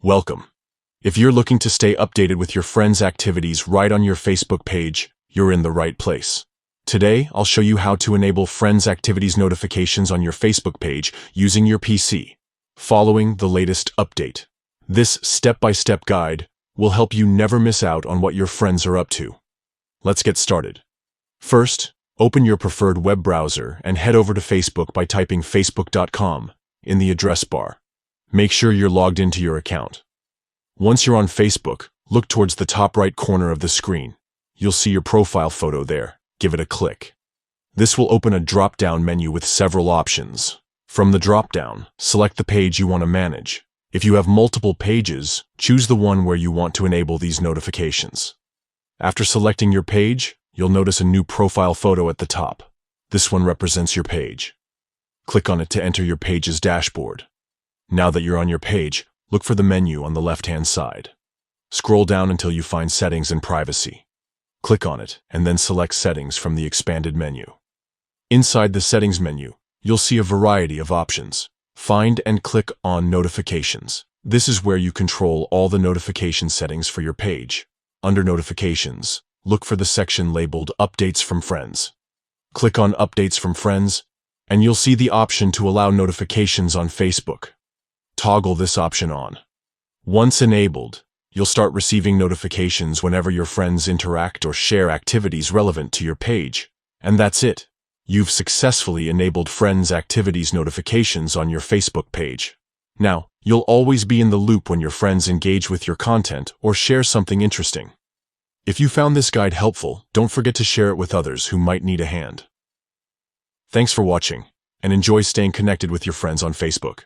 Welcome. If you're looking to stay updated with your friends' activities right on your Facebook page, you're in the right place. Today, I'll show you how to enable friends' activities notifications on your Facebook page using your PC, following the latest update. This step-by-step guide will help you never miss out on what your friends are up to. Let's get started. First, open your preferred web browser and head over to Facebook by typing facebook.com in the address bar. Make sure you're logged into your account. Once you're on Facebook, look towards the top right corner of the screen. You'll see your profile photo there. Give it a click. This will open a drop-down menu with several options. From the drop-down, select the page you want to manage. If you have multiple pages, choose the one where you want to enable these notifications. After selecting your page, you'll notice a new profile photo at the top. This one represents your page. Click on it to enter your page's dashboard. Now that you're on your page, look for the menu on the left-hand side. Scroll down until you find Settings and Privacy. Click on it, and then select Settings from the expanded menu. Inside the Settings menu, you'll see a variety of options. Find and click on Notifications. This is where you control all the notification settings for your page. Under Notifications, look for the section labeled Updates from Friends. Click on Updates from Friends, and you'll see the option to allow notifications on Facebook. Toggle this option on. Once enabled, you'll start receiving notifications whenever your friends interact or share activities relevant to your page. And that's it. You've successfully enabled friends' activities notifications on your Facebook page. Now, you'll always be in the loop when your friends engage with your content or share something interesting. If you found this guide helpful, don't forget to share it with others who might need a hand. Thanks for watching, and enjoy staying connected with your friends on Facebook.